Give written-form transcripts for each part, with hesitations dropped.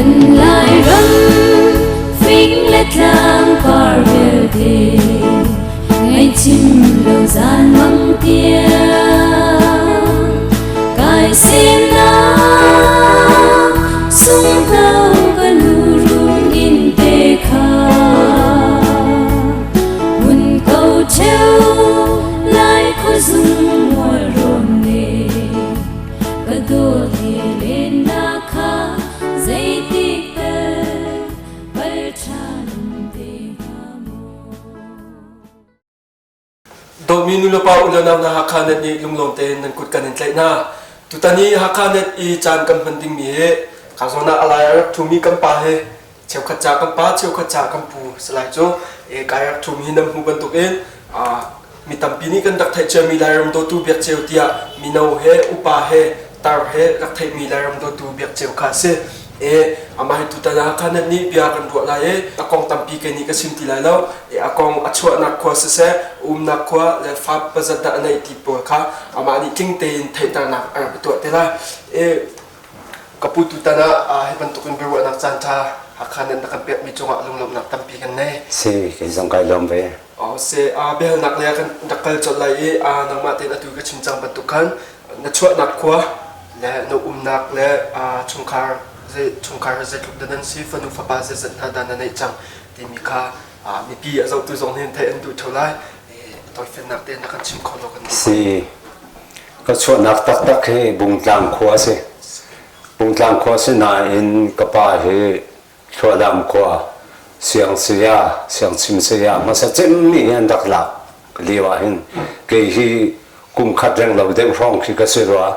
กันลายรำฟิงและทางพาร์เวลเดไงชิมเราจานวังเตียกายเสียนาสุงเท้ากันหูรุงอินเตคาหุ่นเก่าเชวลายคุซุงวัวรมเนกระโดดเฮเลนาคาใจติกเตปัลชานุเตหามโดมินุลปาอุลนานาฮักคาเนตอีลุงลงเตนันกุดกันอินเตนาตุตานีฮักคาเนตอีจานกันพันดิมีเฮข้าโซนาอะไรทุมีกันปาเฮเชียวขจากันปาเชียวขจากันปูสลายโจกายทุมีน้ำหูบันตุกเอ็นมีตัมปีนี้กันดักไทยเจมีลายรำโดตูเบียกเจียวเตียมีนาเฮอุปาเฮตาเฮดักไทยมีลายรำโดตูเบียกเจียวคาเซอามาให้ตุตานาฮักคาเนตนี้เบียกันบัวลายอากองตัมปีกันนี้ก็สิมติลายแล้วอากองอัจฉรินักขวาเสนักขวาและฟ้าประจัดในที่ปัวค่ะอามานี่จิงเตนไทยตานักอะไรตัวเตล่กับปุตุตานะให้บรรทุกเป็นบริวารนักจันทาหากขันนักเปียมีจงหวะลงลมนักตั้มปีกันแน่สิกินสงไก่ลมไปเสเบลนักเลี้ยกันนักเกลจดไหลนักมาเตนตุกชิมจังบรรทุกกันนักช่วยนักขวาและนักนักและชงคาร์เจทุกดันซีฟันุฟ้าบาเจสันนาดานในจังที่มีค่ามีปีอาจจะตัวจงเห็นไทยอันดูเท่าไรตัวเป็นนักเตนนักชิมคนละกันสิก็ช่วยนักตักให้บุงกลางขวาสิบุงกลางขวาสินาอินกป้าให้ช่วยดำขวาเสียงเสียเสียงชิมเสียมาสักเจมีอันดักหลักเรียกว่าเห็นเกี่ยกุมขัดแรงเราเด้งร้องขี้กระสือว่า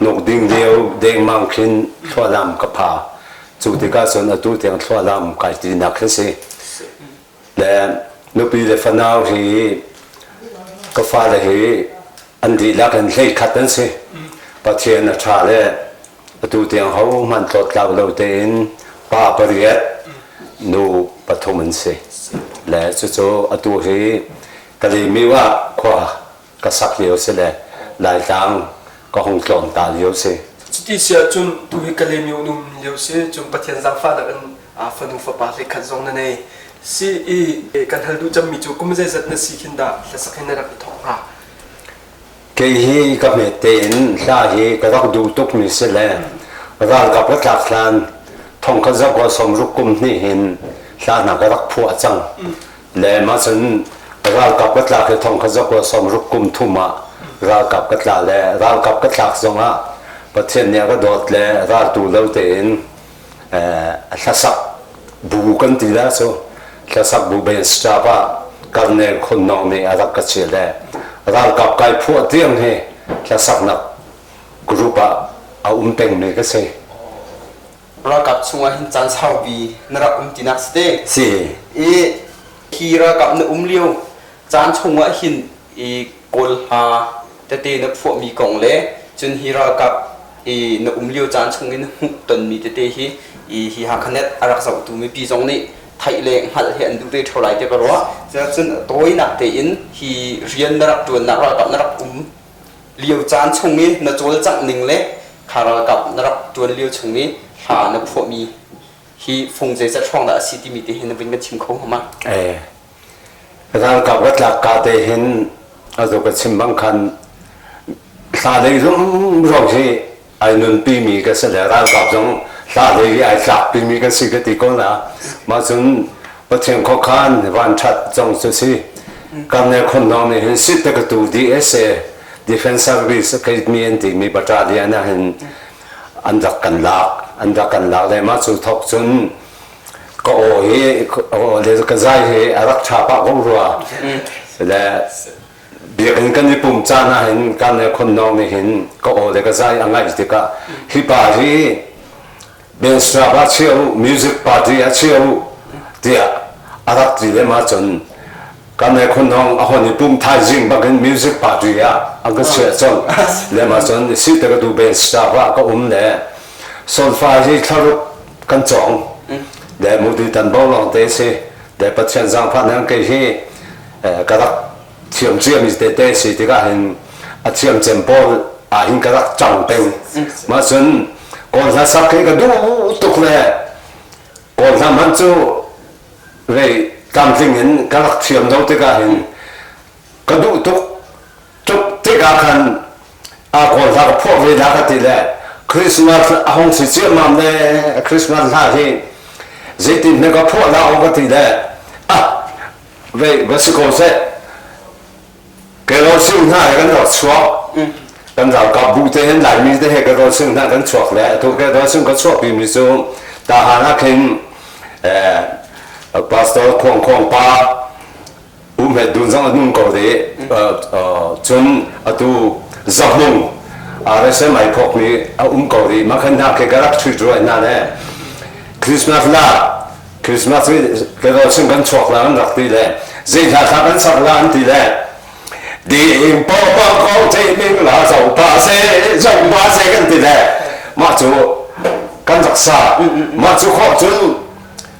นกดิ้งเดียวเด้งมังคินช่วยดำกป้าจุดที่ก็ส่วนอตุเตียงช่วยดำไก่ตีนักสิและนุปีเลฟนาวที่ก็ฟ้าเลยอันดีลักอันเล็กขัดนั่นสิประเทศนัชาเลประตูเตียงเขามันตดเราเต็นป้าปริยัตนูปฐมันสิและจู่ๆประตูที่ก็เลยมีว่าขวากษัตริย์เดียวสิเลยหลายทางก็คงจมตาเดียวสิที่เสียจนตัวก็เลยมีนุ่มเดียวสิจนประเทศจังฟ้าดันฟันุฟ้าปาเลยขัดจงนั่นเองสิกันฮัลดูจำมีจูก็ไม่ใช่จัดนั่นสิขินดาและสักให้นักทองเกี่ยก็ไม่เต็นลาเฮก็ต้องดูทุกมิสเลร่างกับรักษาทองขจักว่าสมรุกุมนี่เห็นลาหนักรักผัวจังและมาจนร่างกับรักษาทองขจักว่าสมรุกุมทุมาร่างกับรักษาและร่างกับรักษาจงอ่ะประเทศเนี้ยก็โดดและร่างดูเราเต็นทัศบูกันทีละsoทัศบูเป็นสตาร์บ้าการเงินคนน้องนี่อารักกระเชลร่างกับไก่พวกเตียงเฮจะสักนักกรุ๊ปเอาเป็งนี่ก็ใช่ร่างกับช่วงหินจันทร์เช้าบีนรักจีนักสเตย์สิคีร่างกับนเลี้ยวจานช่วงหินกอลฮาแต่เตนพวกมีกองเล่จนฮีร่างกับนเลี้ยวจานช่วงหินหุบตันมีแต่เตฮีหาคะแนนอารักษาตัวมีปีจงนี้ไทยเล่หัดเห็นดูได้เท่าไรเจ้าก็รู้ว่าจะจนตัวนักเตอินฮีเรียนนรักตัวนักร่างกับนรักเลี้ยวจานช่วงนี้นโจลจังหนึ่งเล่คารากับนรักตัวเลี้ยวช่วงนี้หานพวกมีฮีฟงใจจะช่องละสิที่มีที่เห็นเป็นกันชิมเขาเข้ามาร่างกับวัดหลักกาเตเห็นอาจจะเป็นชิมบางคันซาเลยรุ่งร้องที่ไอ้นุ่นปีมีก็เสด็จร่างกับจงซาเลยไอ้จับปีมีก็สิกติกนะมาจนประเทศข้อขานวันชัดจงสุดสิการในคนน้องนี่เห็นสิทธิ์กระตูดีเอสDefense Service ก็มีอันที่มีบัตรเดียนะเห็นอันดักกันลักเลยมาสู่ทกจนก็โอ้เฮเดี๋ยวก็ใจเฮรักชาปะของรัวและเบียกันกันในปุ่มจานะเห็นการในคนน้องนี่เห็นก็โอ้เดี๋ยวก็ใจอันไงที่ก็ฮิปาฮีเป็นสตาร์บัคเชียวมิวสิกปาร์ตี้เชียวเดียรักที่เลยมาจนการในคนน้องอาคนญี่ปุ่นไทยจริงบางคนมิวสิกปาร์ตี้อันก็เชื่อจนเลยมาจนสิ่งที่ก็ดูเป็นสตาร์บัคก็เลยโซนฟ้าที่ทะลุกันจงเลยมุดิตันบอลลองเตะสิเลยประเทศจังพันนั้นก็ที่กระดักเชื่อมมีเตะสิที่ก็เห็นเชื่อมเจมบอลเห็นกระดักจังเป็นมาจนก่อนจะสักแค่ก็ดูตุกเลย ก่อนทำมันจูเรื่องการสิ่งเห็นกระลักเทียมเราที่การเห็นก็ดูทุกที่การคันก่อนทำพวกเวลากันทีแรกคริสต์มาสห้องสิเชื่อมันเลยคริสต์มาสท่าที่เจตินเนี่ยก็พวกเราองกันทีแรกเว้ยวัสดุเสร็จเกิดเราซึ่งหน้ากันเราชัวกันเรากับบูเตนหลายมีแต่เหตุเราซึ่งหน้ากันชัวแล้วทุกเกิดเราซึ่งก็ชัวปีมิซูตาหานักเห็นพาสตอร์คงป้าเหตุดุนซังนุ่งก็ได้จนตูจับมุงอะไรเสมัยพวกนี้ก็ได้มาขันนักเกิดรักช่วยด้วยนั่นแหละคริสต์มาสละคริสต์มาสเกิดเราซึ่งกันชัวแล้วนักทีแรกเจ้าข้ากันสักล้านทีแรกดีพอเขาเทมิงลาส่งภาษากันทีแรกมาจูกันรักษามาจูข้อจุน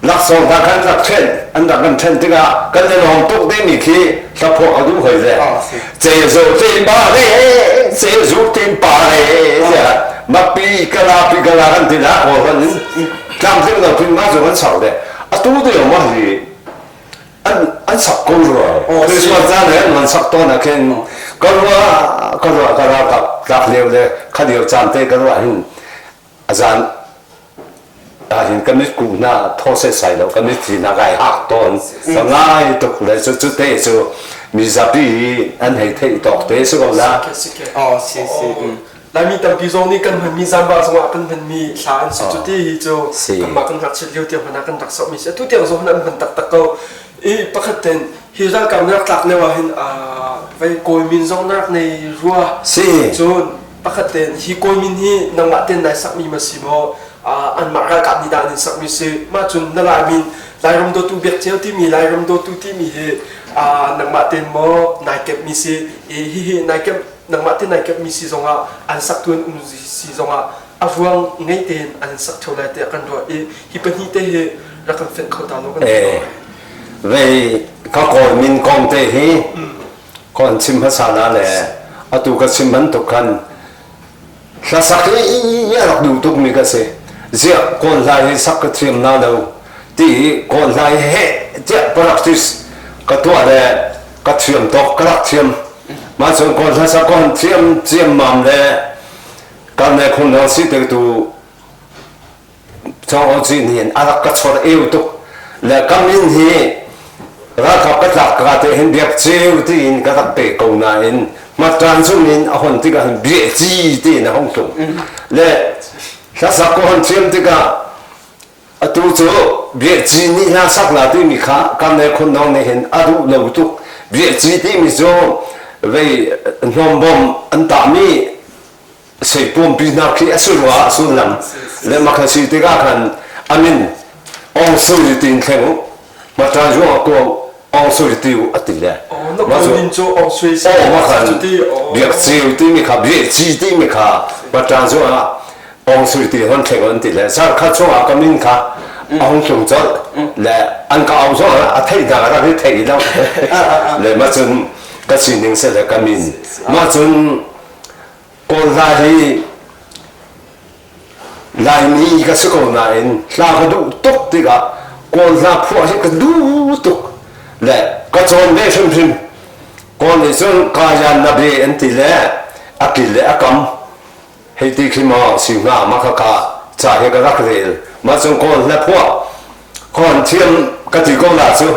รักษาทางการรักเช่นอันดับกันเช่นที่กันในลองตุกได้มีขี้ถ้าพวกเอาดูเคยเลยเจ้าสูตินบาเร่เจ้าสูตินปาเร่เนี่ยมาปีกลากันทีละคนนั้นจำที่เราพิมพ์มาจูกันสาวเลยอะตู้เดียวมาสิอันสักคนรวยคริสต์มาสเนี่ยมันสักตัวนะเคนก็ว่ากับเลี้ยวเลยข้าเดียวจำเต้ก็ว่าเห็นอาจารย์เห็นกันนิดกูน่าทอดใส่แล้วกันนิดที่นักไก่หักตอนสง่ายตกเลยจุดเตะจูมีจับปีอันให้เตะตกเตะสักคนละอ๋อสิแล้วมีตั้งปีโซนี่กันมันมีซัมบาสงะกันมันมีชาอันสุดที่จูกันมากันหักเฉลียวเดียวมันกันตักสมิเสตุเดียวโซนั้นมันตักก็ปกติฮิรากับนักตักเลยว่าเห็นไปโกยมินซองนักในรัวจนปกติฮิโกยมินฮีนังมาเต้นในสักมีมาสิโมอันมากกับนิดานิสักมีสิมาจนนั่นแหละมินลายรำโดตุเบียกเจ้าที่มีลายรำโดตุที่มีเฮนังมาเต้นโมนายเก็บมีสินายเก็บนังมาเต้นนายเก็บมีสิซงอันสักตัวสิซงอารวงไงเต้นอันสักเท่าไรเตะกันด้วยฮิเป็นฮิเตะรักกันเฟ้นเขาตาโลกันเว้ยเขาก่อนมินกองเตหีก่อนชิมภาษาละแหละอตุกชิมมันตุกันถ้าสักยี่รักดูตุกมีกันเสียเจ้าก่อนไล่สักกระเทียมน่าดูที่ก่อนไล่เฮเจ้า practice ก็ตัวแหละกระเทียมตกกระเทียมมาส่วนก่อนถ้าสักก่อนเทียมมันแหละการในคนเราสิเด็กดูชาวจีนเห็นอารักกระชอนเอวตุกและกำมินฮีรักกับกระตักกระเตหินเบียกเจ้าที่อินกระตักเปกเอาหน้าอินมาตรานซุ่มอินเอาคนที่กันเบียจีที่ในห้องส่งและถ้าสักคนเชื่อมที่กันตัวโจเบียจีนี่น่าสักหลายที่มีข้ากันในคนน้องในเห็นอาดูเหล่าตุกเบียจีที่มีโจเว้ยนมบอมอันตามีเสพปุ่มปีนักที่สุดว่าสุดลำและมาคัสิที่กันอามินองสุริตินแข็งมาทำช่วงก็องสุริติวอัติเลยมาส่วนช่วงองสุริติมาขันเบียกซีวที่มีขาเบียจีที่มีขามาทำช่วงองสุริติคนแข็งอันติเลยสักข้าช่วงก็มินขาองสุริติและอันก็เอาช่วงอัฐิดาราที่เทแล้วเลยมาจนก็สิ่งหนึ่งเสร็จแล้วก็มินมาจนก่อนหน้าที่ลายนี้ก็สกุลนายลาก็ดูตุกติกะก่อนลาพวกที่ก็ดูตุกและก็จนได้ชิมก่อนที่จนกายันนับเรียนที่แรกอากิเลอากรรมให้ที่ขึ้นมาสิ่งหน้ามาขกาจ่ายให้กับรักเรียนมาจนก่อนและพวกก่อนเทียมกติกาล่าสุด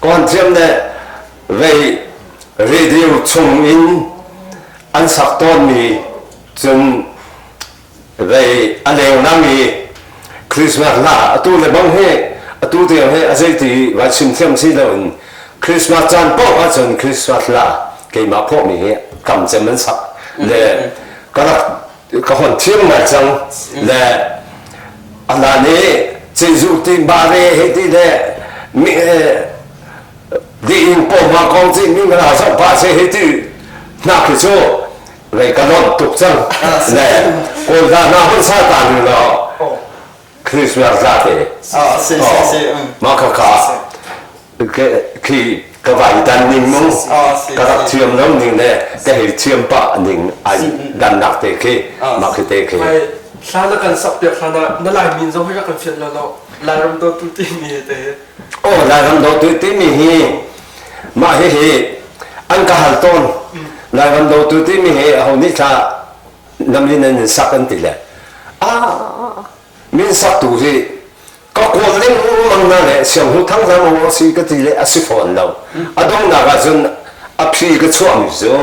ก่อนเทียมเนี่ยเวเรดิโอชงอินอันสักตอนมีจนเรื่องอะไรนั่นมีคริสต์มาสละตัวเลยบางเฮตัวเดียวเฮอาศัยที่วัดชิมเทียมสิเราคริสต์มาสจันพ่ออาจารย์คริสต์มาสละเกี่ยมาพ่อมีกำจัดมันสักเลยก็คนเทียมมาจังเลยอันนี้จะอยู่ที่บาร์เร่ที่เลยมีดีอินพ่อมากองจิมีเวลาสักพักเสียที่นักที่โชเลยก็นอนตุกจังเลยคนที่น่าเป็นชาติอยู่แล้วคริสต์มาสละมาขคาคือก็ว่าดันนิ่งมั้งก็รับเชื่อมแล้วนิ่งเลยแต่เห็นเชื่อมปะนิ่งอันดันหนักเตะขี้มาคือเตะขี้ไป sana kan sapya sana na lai min zo ha kan fiat la lo la ram do tu ti mi te ô là làm đầu tư tí mi hi mà hi anh cả hal ton là làm đầu tư tí mi hi hầu như là năm nay sắc anh tỷ lệ mình sắc tu gì có quan điểm mang ra lệ xem hụt thắng ra mà xí cái tỷ lệ xí phòn đâu đông là cái dân phi cái chuột rồi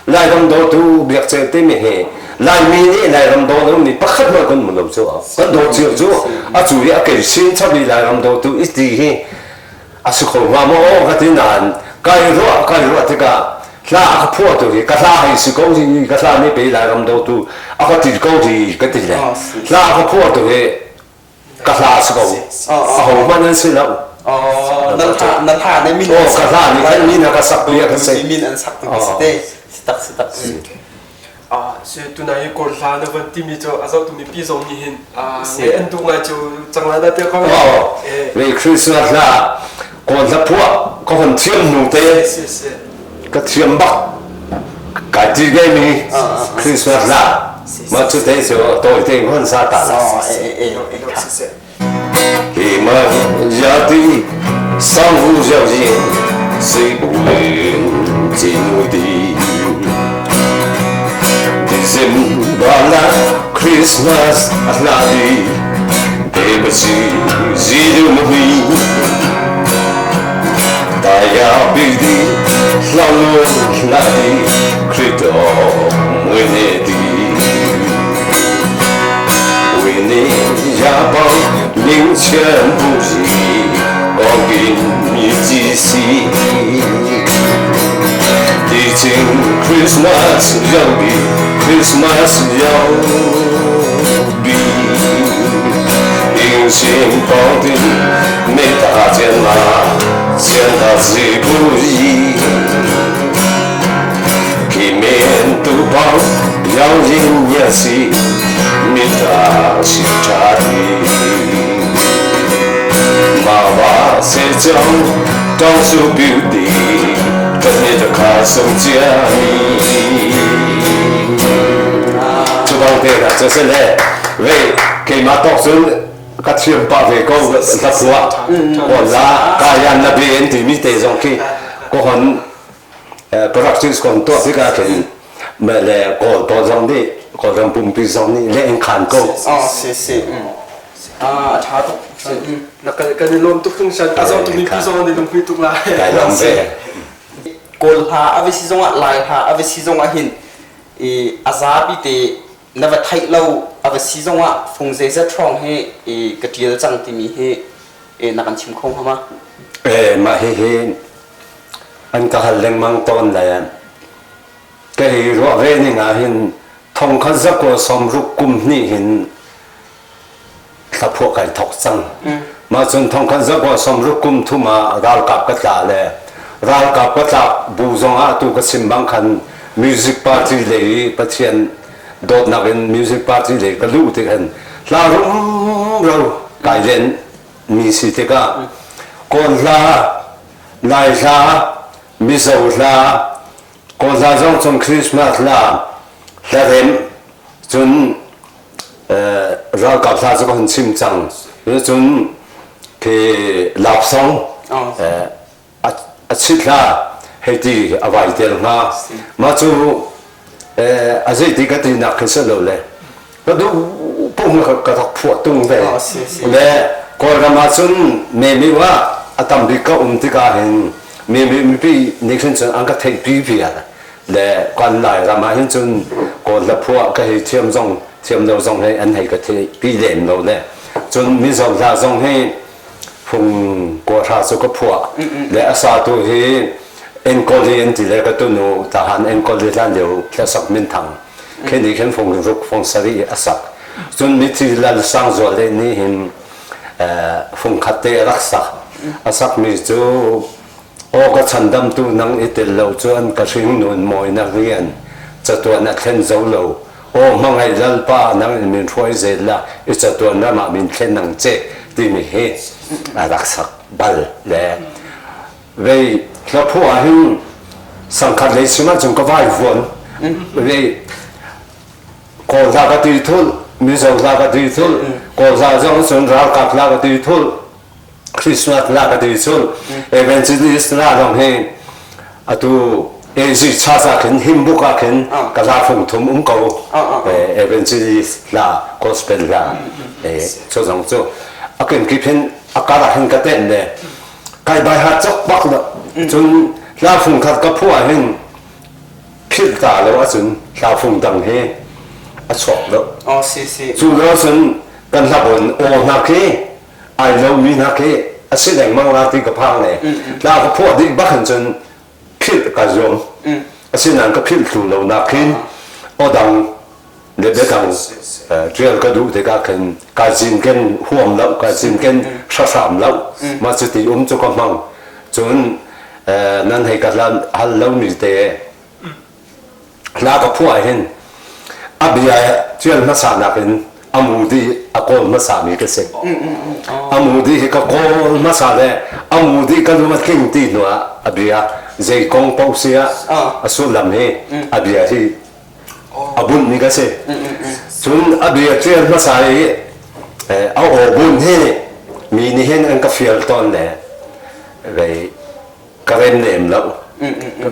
lại làm đầu tư việc chơi tí mi hi lại mi này lại làm đầu tư mi bắt khát mà con muốn đầu tư cái đầu tư chủ yếu cái xin chấp đi lại làm đầu tư ít gì hi asukol wa mo katinan kai ro te ka la pho to ki ka la hi su ko ji ka la ni pe la ram do tu a ka ti ko ji ka ti le la pho to he ka la su ko a ho ma nan se la nan tha ne min ka la ni kan ni na ka sak ya ka se min an sak te sitak se tu na ye kol la na van ti mi cho azo tu mi pi zo ni hin nge an tu nga chu chang la da te ko ve Christmas la còn là phua có phần chiêm nụ tê cái chiêm bắc cái gì cái mi Christmas là mà chú thấy rồi tôi thấy hơn xa cả khi mà gia đình sang vu giao gì xây bùn chỉ nuôi đi December là Christmas là đi để mà gì đâu mà Daya bidi lalu lagi krito wenedi Wini yabang ling chen buji ogin mitisi Di jing Christmas yogi Christmas yogi Ing xin bao tin mê ta chen ma 见他最不易，给面都包要人也是没他是差的，妈妈是讲到处表弟，跟你的卡手家里，就当对了，就是嘞，喂，给妈到处。các trường bảo vệ có tập huấn còn là cá nhân là bên thì mình thấy rằng khi có hẳn practice còn tốt với cả cái mà là có rằng đi có rằng bùng bì rằng đi lên khán câu tháo là cái lom tu không san azo tu mi pi zong đi lom pi tu la cái lòng về kol ha avisi zonga lai ha avisi zonga hin azabi te nava thai lâu avisi zonga phung ze za trong he cái tia chang ti mi he na kan chim khong hama mà he anh cả hành mang tôn là cái rõ về này ngà hin thông khăn giấc của som rục cung ni hin tập phụ cái thọc sang mà chun thông khăn giấc của som rục cung thu mà ral cặp cái là lệ ral cặp cái là bu zong a tu cái sim bang khăn music party lệ bắt chuyện đột nạp music party lệ cái lũ thì hình là rồi cái lên mi si thế cả còn là lại là mi sầu là còn là trong trong Christmas là thêm chun ra gặp ta cho con chim trăng rồi chun cái lạp song chít là hay đi ở vài tiền mà chú ở đây thì cái gì nãy cái sợi lệ cái đó bung cái thọc phụ tung về lệ còn là mà chun mẹ quá tạm bị câu thì cả hình mẹ bị nên chun anh cái thấy bị à lệ quan lại là mà hiện chun còn là phụ cái chiêm đầu dòng hay anh hay cái thấy bị lệ đâu lệ chun mi dòng ra dòng hay phùng qua ra số cái phụ lệ sao tôi hay anh có đi anh chỉ là cái tôi nó ta han anh có đi là liệu theo sắc minh thằng khi này khi phùng rục phùng sari asak chun mi chỉ là sang rồi đấy ni hình phùng khát tê rắc sắc asak mi chú ô cái chân đâm tu năng ít lâu cho anh cái sinh nôn mồi năng riêng cho tôi anh khen dấu lâu ô mong ngày lần ba năng mình phơi dệt là ít cho tôi nó mà mình khen năng chế thì mình hết rắc sắc bal để về là phụ huynh sang khát lấy xem chúng có vài vốn về còn ra cái tùy thôn มีสงลากติทุลก็จะจงสุนทรกับลากติทุลคริสต์มาสลากติทุลเอเวนจิลิสลาลงเฮอะตูเอซิชาซาขินฮิมบุกาขินกะลาฟงทุมเกาเอเวนจิลิสลากอสเปลลาโซจงโซอากินกิเพนอากาศหินกะเตนเดไกใบหัดจักบักละจนลาฟงขัดกับพวกหินพิลตาแล้วว่าจนลาฟงดังเฮอชอบแล้วจูแล้วจนกันทับบนโอนักเฮไอเรามีนักเฮอาศัยแรงมังลาติกับพังเลยลากับพวกดิบักหินจนพิลกระยงอาศัยนั้นก็พิลตูเรานักเฮโอดังเด็กดังเรื่องกระดูกเด็กกันการจินกันห่วงแล้วการจินกันชาสามแล้วมาสุดที่จุกมังจนนั่นให้กันแล้วฮัลโหลนี่เตะลากับพวกเห็นอับยาเชื่อมาสานักเห็นอามูดีอากอลมาสามีกันเสกอามูดีก็กอลมาสาเลยอามูดีก็รู้มาเก่งตีนัวอับยาใจกองเป้าเสียสุดลำเฮอับยาที่อาบุญนี่ก็เสกจนอับยาเชื่อมาสาเอาบุญเฮมีนี่เห็นอันก็เฟียลตอนเลยไปกระเด็นเล่มแล้ว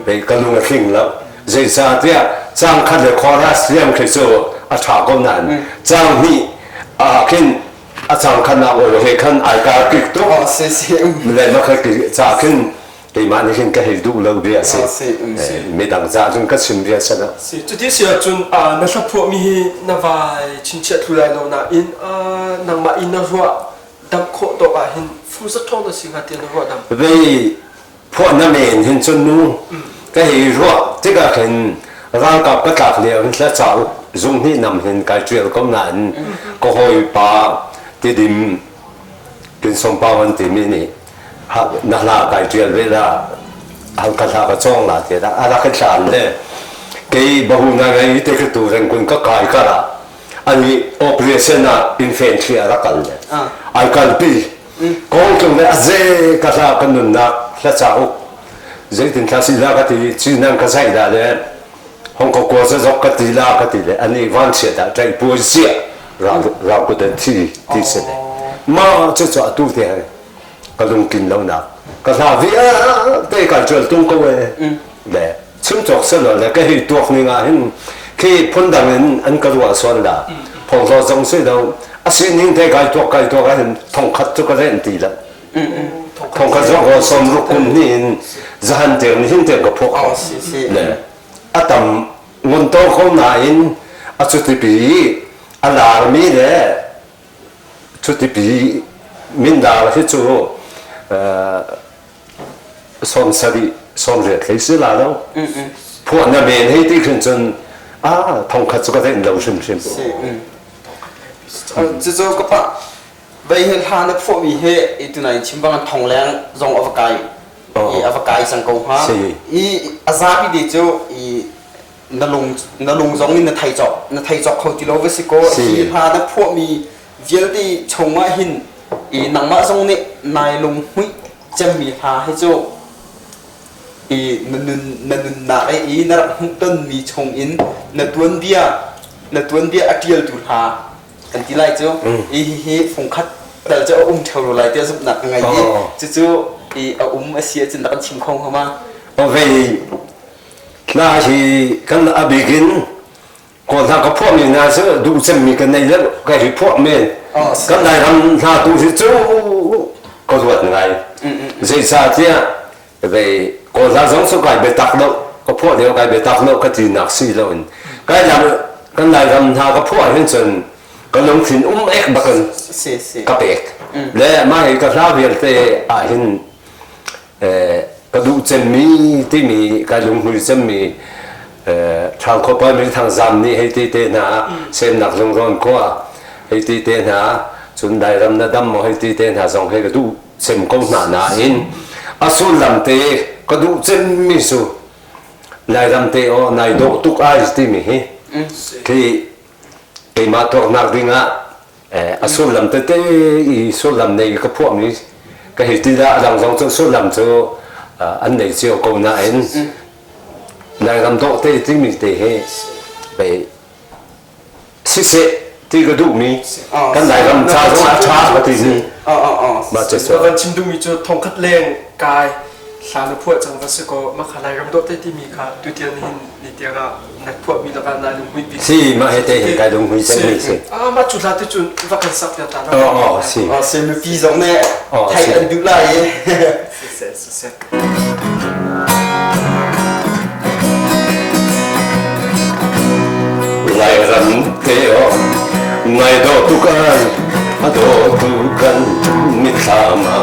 ไปกระลุงขิงแล้วใจซาเตียจ้างขัดเลยคอรัสเรียมขึ้นสู่อาชาก็นั่นจ้างนี่ขึ้นอาจารย์ขันเอาเฮขันไอกากิกตัวเลยมาขึ้นจ้าขึ้นไปมานี่ขึ้นก็เห็นดูเราเบียสิไม่ดังจ้าจนก็ชิมเบียสินะจุดที่เสียจนนั่นสักพวกมีนาวายชินเชิดทุเรศเรานะอินนังมาอินนะรัวดำโคตัวเห็นฟูสะท้อนตัวสิ่งหัดเตียนรัวดำไปพวกนั่นเองเห็นจนนู้ก็เห็นรัวที่ก็เห็นร่างกับก็ตักเลี้ยงและเจ้าจุงที่นำเห็นการเจียวก็นั้นก็หอยปลาที่ดิมกินสมปาวันที่มีนี่นักลาการเจียวเวลาหันกันลาก็จ้องลาเดียดอะไรกันฉันเลยกี่บ่หูนั่งไอ้ที่คือตัวเรื่องคุณก็กายกันละอันนี้โอเปอเรชั่นอินเฟนทรีอะไรกันเลยไอ้กันปีก็คงเลยเจ๊กันลากันนุ่นนักและเจ้าเจ๊ถึงคลาสสิลากันที่จีนังก็ใช่ได้เลยห้องก็กลัวจะจบกันที่ลากันที่เลยอันนี้วันเสียดายใจป่วยเสียเราก็เดินที่เสร็จมาจะจอดตู้เดียวก็ลงกินแล้วนะก็ลาวิอาเตะกันจนตุ้งก็เว้ยเลยชิมจอกเสร็จแล้วก็ให้ตัวนี้ไงเห็นที่พ้นดังนั้นอันก็รู้ส่วนละพอเราจงเสียแล้วอาศัยนิ่งเตะกันตัวกันเห็นทองคัดตัวก็เล่นตีละทองคัดก็สมรุกุนนี่จะหันเตียงนี่เตียงก็พกเลยอาตมเงินโตเขาหนาอินอาชุดที่ปีอาลามีเลยชุดที่ปีมินดาที่จู่สอนสติสอนเรียนให้สิลาแล้วพวกนั้นเองให้ที่ขึ้นจนทองคัดก็ได้เราชิมจู่ๆก็ปะไปเห็นทางนักฟุตมีเฮอีตัวไหนชิมบ้างทองแรงจงอวกาศอีอวกาศสังกัดฮะอีอาซาบิดิจูอีนลุงจงนี่นไทยจอกเขาที่เราวิสิโก้อีพานักฟุตมีเวลที่ชงว่าหินอีนังมาจงนี่นายลุงหุ้ยจะมีพาให้จูอีนันนาไออีนรักหุ่นต้นมีชงอินนตัวนเดียอักเยลตุลาอันที่ไรจูอีฮีฟงคัดแต่จะเอาเท่าไรเดียวสุดหนักไงนี่จู่อีเอาเสียจนนักชิมคงเข้ามาโอเคน่าที่กันอาบิกินก่อนทางกับพวกมีน่าจะดูจะมีกันในเรื่องก็ให้พวกมีกันได้ทำท่าดูที่จู่ก็สวดไงใจซาเทียไปก่อนทางสองสุกายไปตักโลก็พวกเดียวกันไปตักโลก็จีนักซีโลนก็กันได้ทำท่ากับพวกเห็นจนก็ลงถิ่นเอกบักันกับเอกและมาเห็นกับลาเวียนเตเห็นกระดูจะมีที่มีการลงมือจะมีทางเข้าไปมีทางจำนี่ให้ตีเตนะเส้นหนักลงร้อนกว่าให้ตีเตนะจนได้รำนาดำมาให้ตีเตนะส่งให้กระดูเส้นกงหนาอินอาสุลำเตกระดูจะมีสุได้รำเตโอนายดกตุกไอส์ที่มีที่ที่มาตัวนักดิ่งอาสุลำเตอีสุลำในกระพวกนี้ก็เห็นที่ละหลังสองตัวสุลำตัวอันไหนเชียวกูน่าเห็นในลำโตที่มีเตะไปสิเส ที่กระดูกนี้กันไหนกันชาต้องอาชาปฏินี้มาจะส แล้วกันชิมดูมีจุดทองคัดแรงกายสารพวกจังหวัดสกอมาขลายรำโดดที่มีค่ะดูเทียนหินนิเตียกนักพวกมีตะการนายลุงวิบิ si ma hete he kai dong hui sen ni si มาจุดละที่จุดวักันสักยาตา si c'est le pis en est thay ăn du lai เสร็จ lai ram te o ngai do tu kan ado tu kan mi thama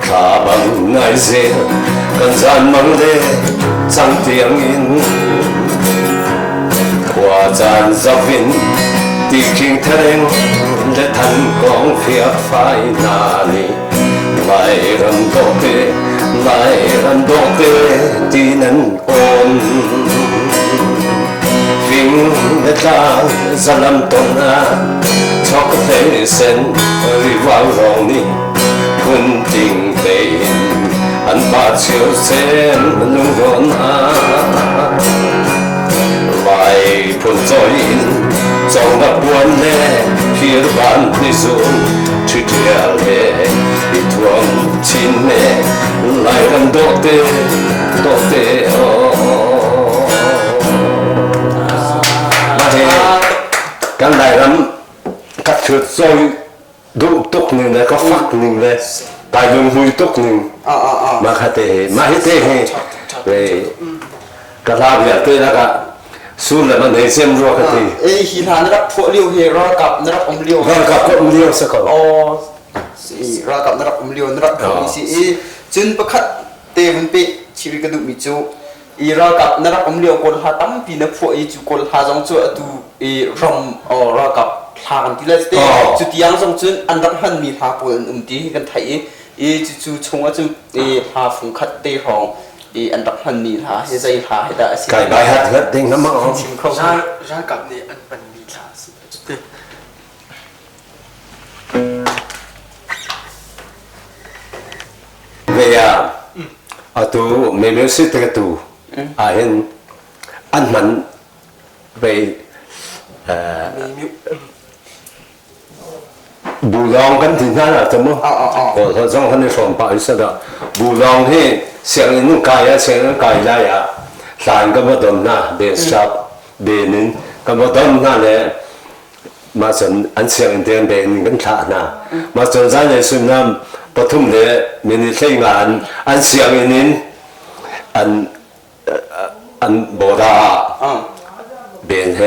kha bang ngai ze kan zan mang le chang tiang in qua chan zavin ti king thareng le than kong phia phai na ni lai ram do te ti nan on vinh đất lang ra lâm tôn na cho có thể sen ơi vào rong ni quân tình tình anh ba chiều sen lung rộn vài phun trôi in trong đã buồn lệ phía ban đi xuống chỉ theo lệ đi thuồng chín nè lại gần đổ têกันได้รำกัดเชือดซอยดุตุกหนึ่งเลยก็ฟักหนึ่งเลยตายลงหุยตุกหนึ่งมาคาเตมาฮิเตเฮเลยกระลาบเนี่ยเตะแล้วก็สู้แล้วมันได้เส้นรัวกันทีฮิลานักพวกเลี้ยวเฮรอกับนักอมเลี้ยว ก็กับก็เลี้ยวสักคน รอกับนักอมเลี้ยวนักของสิจึงประคัดเตมันไปชีวิตกระดูกมิจูรอกับนักอมเลี้ยวคนหาตั้มปีนักพวกจูคนหาจงจูตูรำรอกับทางที่เล่นเตะจุดยังจงจุนอันดับหันมีหาปุ่นตีกันไทยจูชงว่าจุหาฝุ่นคัดเตะของอันดับหันมีหาให้ใจหาให้ได้ไก่ใบหัดเล็ดดิ้งน้ำมันอ๋อร่างกับนี่อันเป็นมีชาสิจุดเด็ดเวียตัวเมลสิตกตัวเห็นอันมันไปบูลองกันที่นั่นอะจำมั้ยโอ้เขาจ้องเขาในส่วนป่าอิสระบูลองที่เสียงนุ่งกายเสียงกายได้อะสารก็มาดมหน้าเบสชับเบนินก็มาดมหน้าเลยมาจนอันเสียงเดียนเบนินกันขาดนะมาจนใจในสุนัมปฐุมเลยมีนิสัยงานอันเสียงนินอันโบราเบนเฮ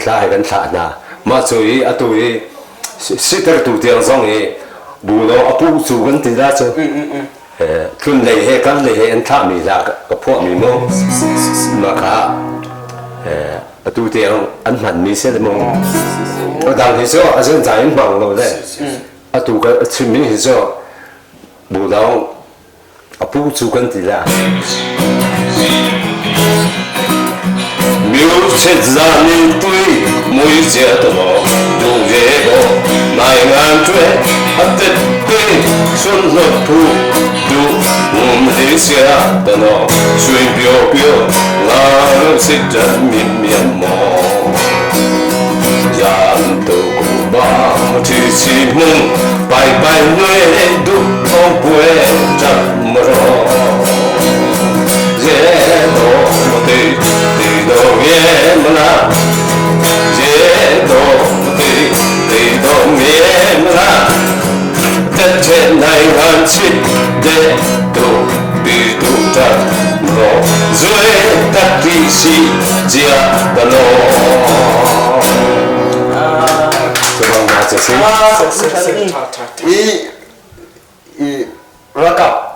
คลายกันขาดนะมาช่วยอตุยสิทธิ์ตัวเดียวสองเอบูโลอปูสูกันติดได้จ้ะคุณเลยเฮกันเลยเฮอันท่ามีละกับพวกมีโมมาค่ะตัวเดียวอันมันมีเส้นโมดังที่สุดอาจารย์ใจมันบังเราเลยตัวก็ชิมิที่สุดบูโลอปูสูกันติดได้မျိုးချက်စားနေတွေ့မွေးကြတော့ဒုရဲဘောနိုင်ငံတွေအသက်ပေးဆွမ်းလို့ဖို့ဒုဝမလေးစရာတော့ရွှေပြောပြောလာလို့စစ်တမ်းမြင်မြတ်မောရန်တော့ဘာတီစီမုန်ပိုင်ပိုင်ွယ်ဒုဘောပွဲတမရော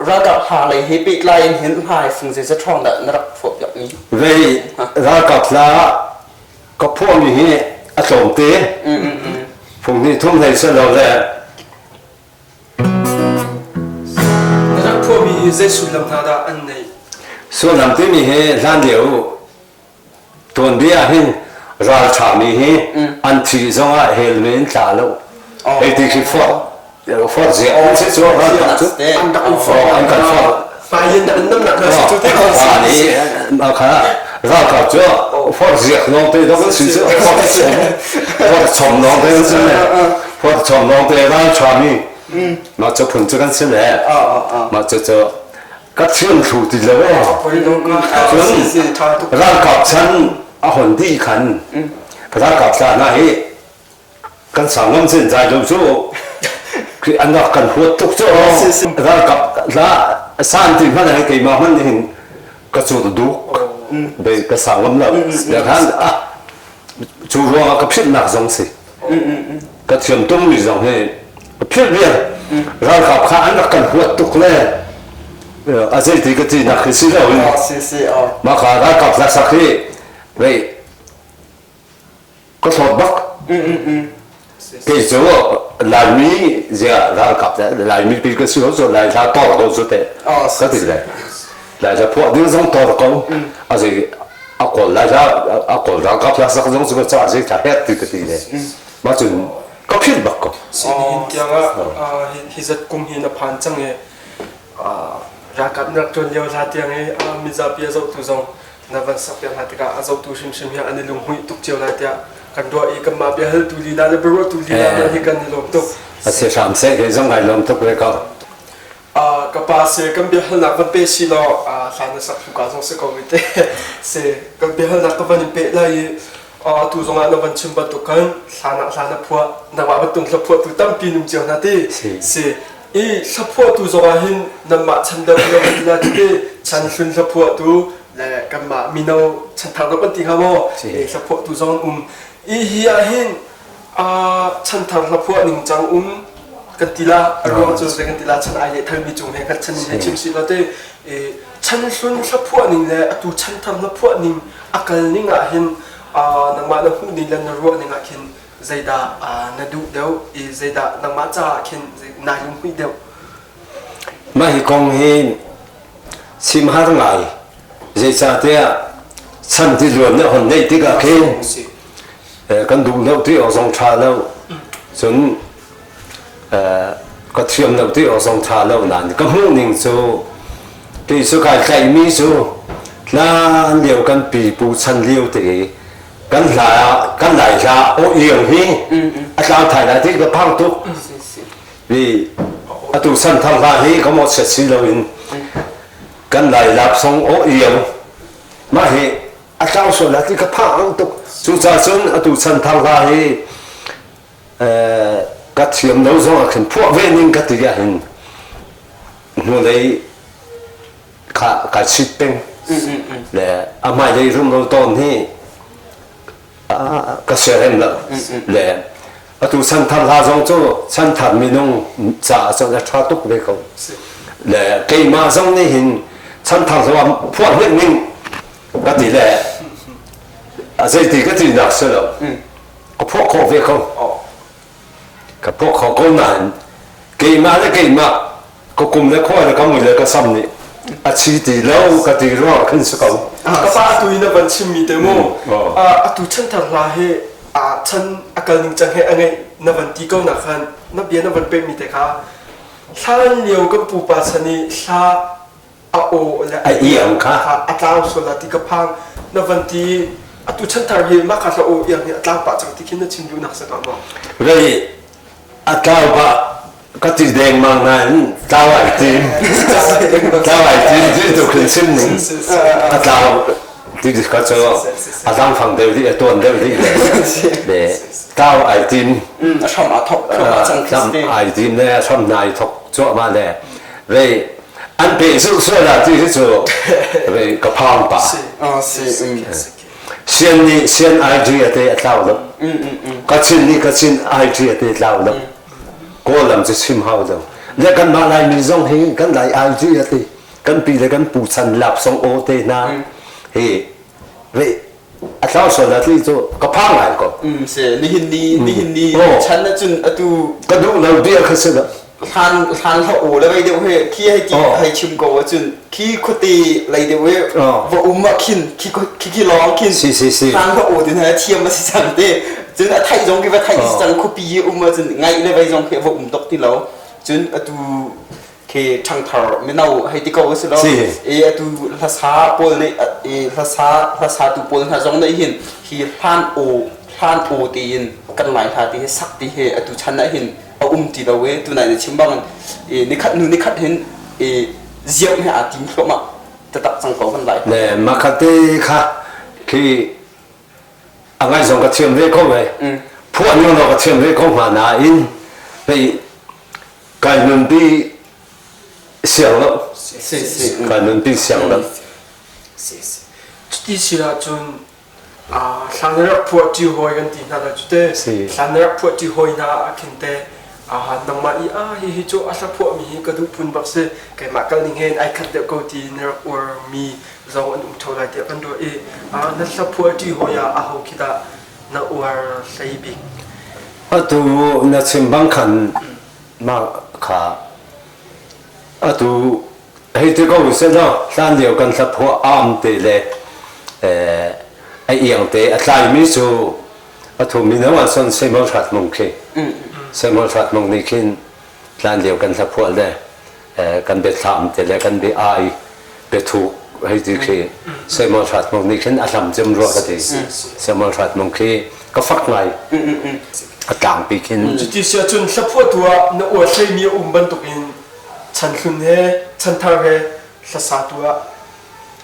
รักหาเลยให้ปีกลายเห็นหายฟุ้งเสียสะท้อนแต่นักพวกอย่างนี้เว้ยรักละก็พวกนี้อสมเตะพวกนี้ทุ่มเทสละเลยนักพวกมีใจสุดลำนาดาอันไหนส่วนลำที่มีเฮร้านเดียวตัวเดียวเห็นราชามีเฮอันที่สองเฮลเมนตาลูไอ้ที่คือฟอร์เสียอันที่สองรักจุดอันกันฟอร์ไปยันอันน้ำหนักเลยจุดที่เขาสานี่มาค่ะ ra gặp chưa phát diệt nông tây đó có sự sự phát trồng nông tây đó này phát trồng nông tây ra cho mi mà cho phun cho cái này mà cho các chuyên thủ thì là ra gặp chân hồn đi khẩn ra gặp chân này cái sáng ngâm sinh dài lâu số cái anh nó cần hút thuốc cho ra gặp ra san thì phát này cái mà mình hình cái chỗ đủ về cái sáng ngâm là để hắn chú ruộng cái phết nạc giống gì cái chuyện tung bị giống này cái phết liền ra gặp khá anh nó cần hút thuốc lên à thế thì cái gì nạc cái gì đâu mà cả ra gặp ra sắc thì vậy có thọt bắc cái chỗ lại mi giờ ra gặp lại mi bị cái số rồi lại ra to rồi số thế cái gì đấy lại ra phụ đứa giống to rồi à gì à còn ra gặp ra sắc giống số cái gì chả hết thì cái gì đấy mà chừng có phết bắc có xin tiếng hi rất cùng hi na phan chang e ra gặp nak chon leo la tiếng e mi za pia zo tu zong na van sak yang ha tika zo tu shim hi ani lung hui tuk chiao la tia kan do i kam ma bia hel tu li na le bro tu li na hi kan ni lom tuk à sẽ làm sẽ cái giống ngày lom tuk cái con ka pa se kan bia hel na van pe si lo sa na sak ka zong se ko mi te se kan bia hel na ka van pe la i tu zong na van chim ba tu kan sa na phua na wa ba tung la phua tu tam pi num chiao na te se i sa phua tu zong hin na ma chan da lo la te chan sun sa phua tu le kan ma mi no chan thang lo kan ti ha mo e sa phua tu zong i hi a hin chan thang la phua ning chang kan tila ro chu se kan tila chan ai le thal mi chung he kan chan he chim si la te e chan sun sa phua ning le atu chan thang la phua ning akal ning a hin nang ma na hu ni lan ro ning a khin zaida na du deu e zaida nang ma cha khin na lung hui deu mà hi công hi sim har ngai dây cha te chân thì luôn nữa hồn đây tí cả khi con đủ lâu tí ở dòng trà lâu chúng có thiêm lâu tí ở dòng trà lâu nè có hương ninh số cái số cái mi số là liều con bị bù chân liều thì con lại ra ô yên hi sao thay lại tí cái phăng tục vì tụ sân tham gia hi có một sự xí lâu con lại lạp xong ô yên mà hi sao số là tí cái phăng tục chúng ta xuân tụ sân tham gia hi các chiếm đấu rồi cần phụ về nhưng các thứ gì hình hôm nay cả shit bên để mai đây room đầu tuần thì các xe em là để tụ sân tham gia trong chỗ sân tham mình nông trả cho nó thoát tục về không để cái mà trong này hình sân tham gia phụ về nhưng các thứ là dây thì cái gì đặc sự là có phụ khổ về không cáiพวกเขาก็นานเกี่ยมาแล้วเกี่ยมาก็กลุ่มเล็กข้อยแล้วก็มือเล็กก็ซ้ำนี่อาชีพที่เราก็ตีร้องขึ้นสักคนก็ป้าตุยนะวันชิมมีเดโมตุฉันทำลาเฮฉันอาการนิ่งจังเฮอันไงนวันตีก็หนักขันนับเบียนวันเป็นมีแต่ค่ะถ้าเลี้ยวกับปูปาชนีถ้าโอและไอเอี่ยมค่ะอัตราส่วนละที่กระพังนวันตีตุฉันทำเฮมาค่ะโออย่างนี้อัตราปัจจัยที่คิดน่าชิมอยู่หนักสักคนเลยอาเจ้าปะก็ตีแดงมังนั้นเจ้าไอทีมที่ถูกขึ้นชิมหนึ่งอาเจ้าที่ก็จะอาจารย์ฟังเดียวที่ตัวเดียวที่เลยเจ้าไอทีมชอบมาทบชอบไอทีมเนี่ยชอบนายทบจ่อมาเลยเลยอันเป็นสุดสุดละที่สุดเลยก็พังปะเสียนไอจีเตะเจ้าแล้วก็ชินนี่ก็ชินไอจีเตะเจ้าแล้วก็ลำจะชิมเฮาเจ้าแล้วกันมาลายมีซ่องเฮกันลายไอจีเตะกันปีแล้วกันปูชันหลับซ่องโอเตนะเฮ้เว้ยเจ้าส่วนละที่จะก็พังไงก็เสียนี่หินนี่ฉันน่ะจุนตูก็ดูเราเดียวคือสิละทานเขาโอ้แล้วไปเดี๋ยวเฮ้ขี้ให้จีให้ชิมก่อนจุนขี้คุตีอะไรเดี๋ยวเฮ้ว่ามาขินขี้ร้องขินทานเขาโอ้เดี๋ยวนะเทียมมาสิจังเต้จุนไทยจงกี่ว่าไทยสิจังคุปีมาจุนไงเลยไปจงเขว่าตกที่เราจุนตูเขช่างเถาไม่เอาให้ที่เขาสิเราตูภาษาปนใน ภาษาตุปนถ้าจงได้หินฮีพลานโอตีนกันหลายท่าที่สักที่เฮอตุชันได้หินเอาตีเราเวตัวไหนในชิมบังนี่คัดเห็นเจียบให้อาติมเข้ามาจะตักสังเขากันหลายเนี่ยมาคัดที่ค่ะคืออะไรส่งกระเทียมเรียกเข้าไปพวกนี้เรากระเทียมเรียกเข้ามาหนาอินไปการเงินที่เสียงแล้วการเงินที่เสียงแล้วจุดที่สิละจนสันรักพวกที่หอยกันตีน่าจะจุดเตสันรักพวกที่หอยน่าคินเตนังมาฮิโจอาสาพวกมีกระดูกพุนบักเสแกมากันนิ่งเห็นไอ้ขัดเด็กกูตีเนื้อวัวมีเราอันอุ้มเท่าไรเดียวกันด้วยนั่นสับพวกที่หอยเขาคิดน่าวัวใส่บิ๊กตูนัดชิมบังคันมาค่ะตูให้ที่เขาเสนอด้านเดียวกันสับพวกอ้อมเตะไอเอียงเตะอะไรไม่สู้ตูมีน้ำมันส่วนเซมอลชัดมงคีเซมอลชัดมงนี่คินด้านเดียวกันสับพวกเลยกันเบ็ดสามเตะกันเบ็ดไอเบ็ดถูกให้ที่คือเซมอลชัดมงนี่คินอาสามจำรัวกันดีเซมอลชัดมงคีก็ฟักไงต่างปีกินจุดที่เสียจนสับพวกตัวนักวัวใช้มีบรรทุกอินฉันคืนเฮฉันทางเฮสัสตัว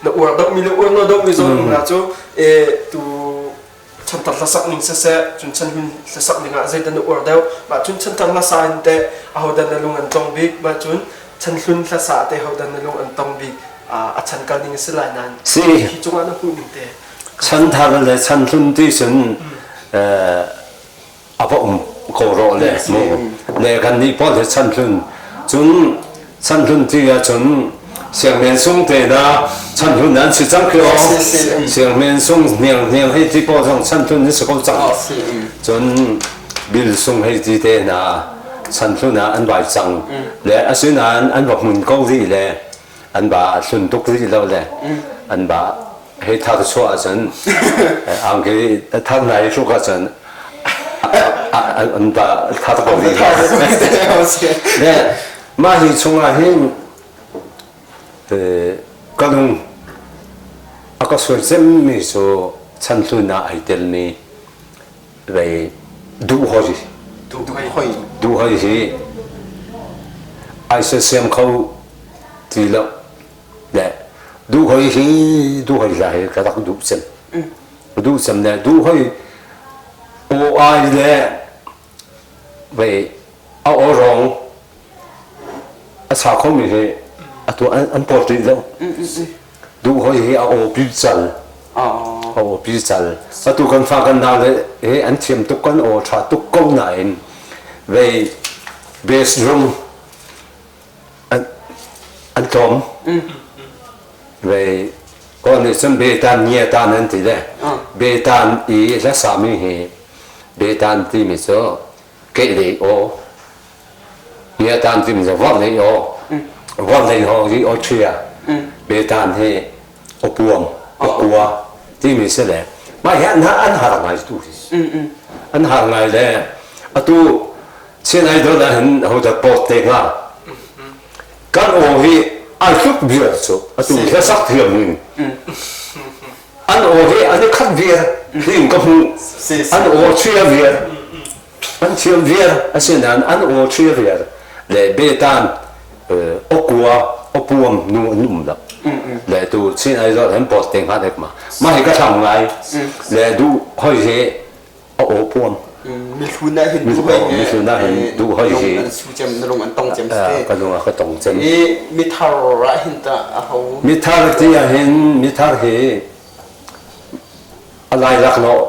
นักวัวดอกมีนักวัวนักดอกมีส่วนนะจ๊ะตัวฉันตัดละสักหนึ่งเสียจนฉันคืนละสักหนึ่งใจแต่นักวัวเดียวมาจนฉันตัดละสักแต่เอาดันนลงอันตรงบิ๊กมาจนฉันคืนละสักแต่เอาดันนลงอันตรงบิ๊กฉันการนิ่งสลายนั้นที่จงอันนั้นพูดหนึ่งแต่ฉันทำเลยฉันคืนที่ฉันพอโคโรเลยมั้งเนี่ยกันนี่พอจะฉันคืนจนฉันคืนที่จนเสียงเมียนส่งเตนะฉันคืนนั้น是จังคือเสียงเมียนส่งเนี่ยให้ที่พอส่งฉันคืนนี่是够จังจนบิลส่งให้ที่เตนะฉันคืนนั้นอันใบจังและอาศัยนั้นอันบอกมุนก้าวดีเลยอันบ่าสุนทุกที่แล้วเลยอันบ่าให้ท่าชั่วจนอังกฤษท่านไหนชั่วกันอันบ่าท่าตะโกนดีเนี่ยมาที่ช่วงนี้ก็ต้องก็ส่วนเส้นมีส่วนฉันส่วนน่าไอเดลนี่ไปดูหอยไอเสียมเขาทีละเนี่ยดูหอยอะไรก็ต้องดูเส้นเนี่ยดูหอยโอ้ไอเนี่ยไปเอารองสาวเขามีเหตุตัวอันปกติแล้วดูเขาเหตุเอาพิจัลเอาพิจัลตัวกันฟังกันนานเลยอันเทียมตุกกันโอชาตุกกงไหนไปเบสรูมอันทอมไปก่อนที่ฉันเบตันเนี่ยตานนั่นทีเลยเบตันอีและสามีเหตุเบตันที่มิโซเกลีโอเนี่ยตานที่มิโซวันเลยโอวันเลยโอที่โอเชียเบตันให้โอปวมโอกัวที่มิโซเลยไม่เห็นนะอันหาไงตัวอันหาไงเลยตัวเช่นไอ้ตัวนั้นเขาจะปลดเองอ่ะกันโอที่ไอ้ชุบเบียร์สุดตัวแค่สักเทียมนึงอันโอที่อันนี้ขัดเบียร์ที่มันก็พูอันโอเชียเบียร์อันเชียเบียร์อันเช่นนั้นอันโอเชียเบียร์เลยเบตันโอกัวโอปวมนุ่มๆแล้วเลยตัวเช่นไอ้ตัวนั้นปลดเองหาเด็กมาไม่ก็ทำไงเลยดูค่อยเสียโอปวมมีคุณได้เห็นดูดูเขาอยู่ที่สูจมนรงอันต้องจำสเตก็ลงก็ต้องจำนี่มีทาระเห็นตาเขามีทาร์ที่เห็นมีทาร์เฮอะไรลักเนาะ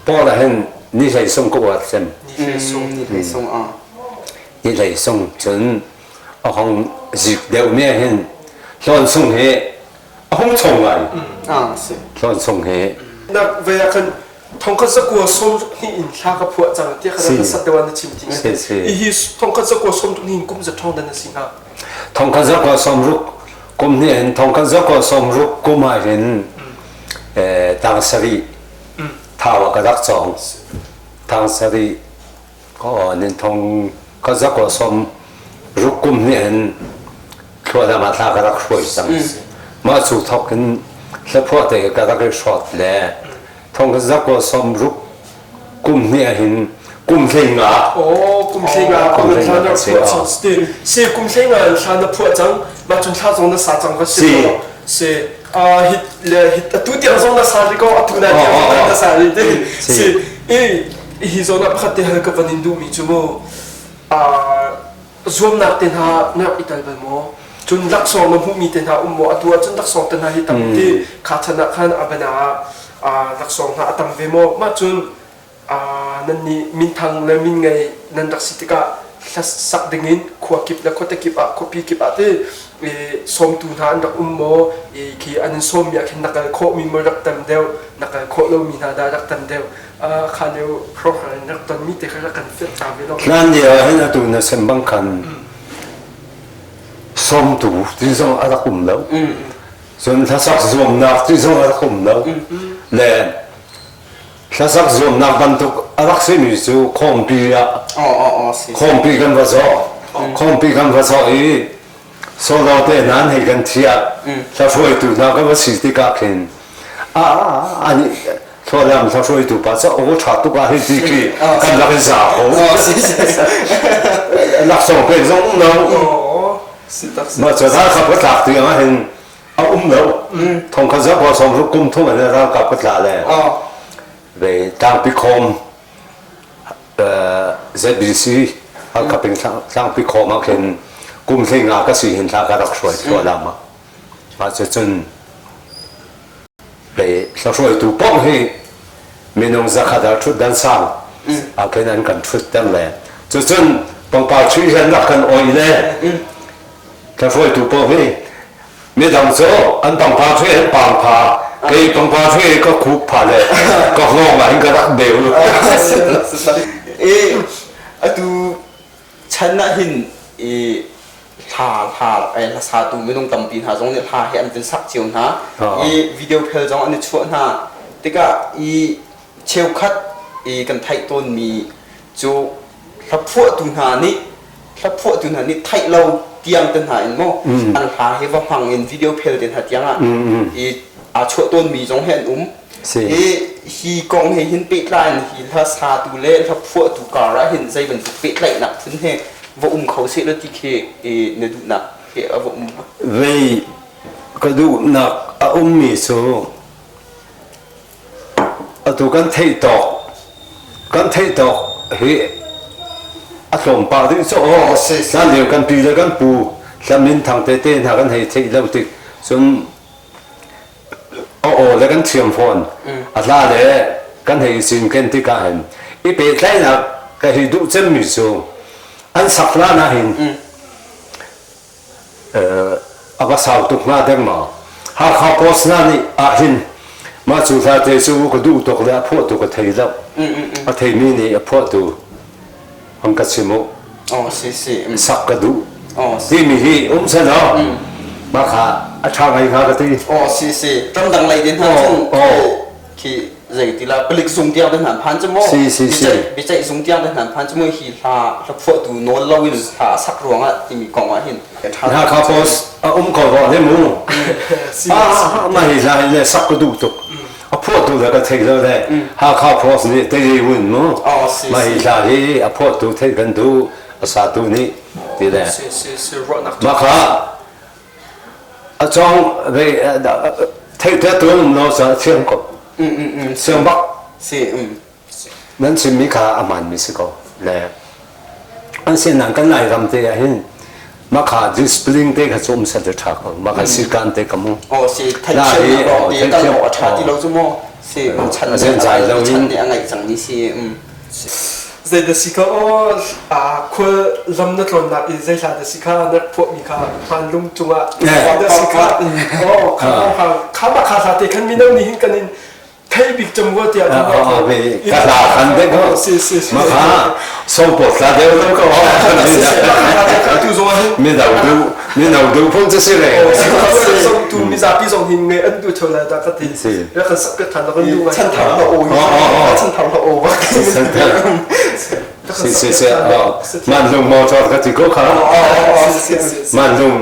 พอละเห็นนี่ใส่ส่งก็ว่าเต็มนี่ใส่ส่งนี่ใส่ส่งจนห้องจิกเดียวเนี่ยเห็นตอนส่งเฮห้องส่งไงตอนส่งเฮนักเวลาคนทองคันสกัวส้มนี่อินชากระพวจังที่ขนาดสัตว์วันชิมจริงอีฮิทองคันสกัวส้มนี่กุ้มจะทองดันสิงห์ทองคันสกัวส้มรุกกุ้มนี่เห็นทองคันสกัวส้มรุกกุ้มมาเห็นทางสรีท้าวกระดักจองทางสรีก็นี่ทองคันสกัวส้มรุกกุ้มนี่เห็นชัวร์ธรรมะทากระดักช่วยจังมาสู่ทอกกัน แล้วพวกเด็กก็รักช็อตแหละทองก็จะก็สมรุกกลุ่มเนี่ยหินกลุ่มเสียงอ่ะ โอ้กุมเสียงอ่ะกุมชาเนพวกสติเสียกุมเสียงอ่ะชาเนพวกจังมาจนชาจง的啥จังก็เสียเสียฮิตเลยฮิตตัวเดียวจง的啥这个ตัวนั้นเดียว的啥เลยเด้เสียฮิโซนับขัดเตะกับวันนี้ดูมีจุโมรวมนักเต้นหานักอิตาลีโมจนรักสองมันผู้มีเต้นหาโมตัวจนรักสองเต้นหาฮิตตั้งที่ขาดชนะขันอับนารักสองหาตั้งเวโมมาจนนั่นนี่มินทางและมินไงนั่นรักสิติกาสักดึงินขวากิบและขวดกิบขวปีกิบที่สมตูนานรักโมที่อันนั้นสมอยากเห็นนักโคมีมือรักเต็มเดียวนักโคเรามีนาดารักเต็มเดียวข้าเดียวเพราะอะไรนักตอนมีแต่รักกันเสียตามไปแล้วนั่นเดียวให้นักตูนเสมบังคันสมตูที่ส่งอะไรกุมแล้วส่วนถ้าสักสมนักที่ส่งอะไรกุมแล้วและถ้าสักสมนักบรรทุกอะไรเสียมีสู่คอมปีอะคอมปีกันภาษาคอมปีกันภาษาโซลาเตนั้นให้กันเทียถ้าช่วยตูนักก็ว่าสิทธิกาเข็นอันนี้โซลามถ้าช่วยตูภาษาโอ้ชาตุกาให้ดีกี่กันรักษาโอ้รักษาเป็นสองน้องมาจะถ้าขับรถหลักตัวมาเห็นเอาแล้วทองคำจะพอสมรุกกุมทุ่มอันนี้เราขับรถหลักเลยไปตั้งพิคมZBC เขาขับเป็นตั้งพิคมมาเห็นกุมเสียงก็สิเห็นทางการรักษาตัวเรามาจะจนไปรักษาตัวป้องให้มีน้องจะขัดชุดดันสางเอาแค่นั้นกันชุดดันเลยจะจนปังปาช่วยกันรักกันอ่อยเลยถ้าช่วยตัวป้องให้ไม่ต้องโซ่อันปังปาช่วยปังปาไอ้ปังปาช่วยก็คุกผ่าเลยก็งงมาเห็นก็รักเดียวดูฉันน่ะเห็นหาไอ้ภาษาตูไม่ต้องตำปีนหาตรงนี้หาเห็นเป็นสักเจียวนะวิดีโอเพลย์จงอันนี้ชวนนะแต่ก็เชลคัดกันไทยต้นมีจูรับพวกตุนหานี่รับพวกตุนหานี่ไทยเราเตียงตันหาอินโมอันหาเห็นว่าฟังอินวิดีโอเพลย์ตันหาเตียงอ่ะช่วยต้นมีจงเห็นฮีกองเห็นปิดไลน์ฮีภาษาตูเล่รับพวกตูการะเห็นใจเป็นปิดไลน์นักพื้นเฮว่าเขาเสียแล้วที่เนดูนักว่าเว้ยก็ดูนักมีสูตัวกันเทตอกเฮ้ลมปาที่โซ่นั่นเดียวกันปีแล้วกันปูสามินทางเต้นหากันให้เทแล้วติส่วนแล้วกันเชียมฟอนลาเลยกันให้สิ่งกันที่กันเห็นอีเปิดไลน์นักก็ให้ดูเจ้ามีสูอันสักล้านนะเห็นอาก็สาวตุกมาเด็กมาหากเขาโพสต์นั่นนี่เห็นมาสู่ท่าเตสูก็ดูตกแล้วพวกตัวก็เทแล้วเทมีนี่พวกตัวอังกัดชิมุสักก็ดูที่มีที่เสนอมาขาชาวไงขาก็ที่จำดังไรเดินทางที่เรื่องที่เราผลิตส่งเดียวเดินทางพันชั่วโมงวิจัยส่งเดียวเดินทางพันชั่วโมงที่เราพวกตัวนอนเราวิลสักรวงอ่ะที่มีกองว่าเห็นถ้าเขาโพสก่อนเนี่ยมูไม่เห็นอะไรเลยสักก็ดูตกพวกตัวก็เทแล้วเลยหาเขาโพสนี่เตยวุ่นมั้งไม่เห็นอะไรพวกตัวเทกันดูสาธุนี่ดีเลยมาค่ะจงไปเทตัวน้องเชียงกบเชียงบักนั่นสิมีค่าอามันมีสิก็เลยอันเส้นนั้นกันไหนทำเตะเห็นมาขาดิสปลิงเตะกับจมเสด็จชักมาขาสิการเตะกับมึงสิไทยเชียงเราดีกันหมดชาที่เราจะมั่วสิฉันเนี่ยไงจังนี่สิเดี๋ยวสิค่ะคุณลำนักลำนักอีเจ้าเดี๋ยวสิค่ะนักพวกมีค่ะพันลุงจุงอ่ะเดี๋ยวสิค่ะข้ามาขาดแต่ขันมีน้องนี่หินกันนี่ไทยบิ๊กจมูกเดียวกระดาษคันเด็กก็มาค่ะส่งปวดแล้วเดี๋ยวต้องก็ไม่เราดูพุ่งจะเสียเลยส่งตูมีซาปีส่งหินเงี้ยอันดูเท่าไรแต่ก็ตีแล้วก็สักกระถางแล้วก็ดูฉันทำละโอ้ฉันทำละโอ้มันลงมอจอดก็ติดก็ขามันลง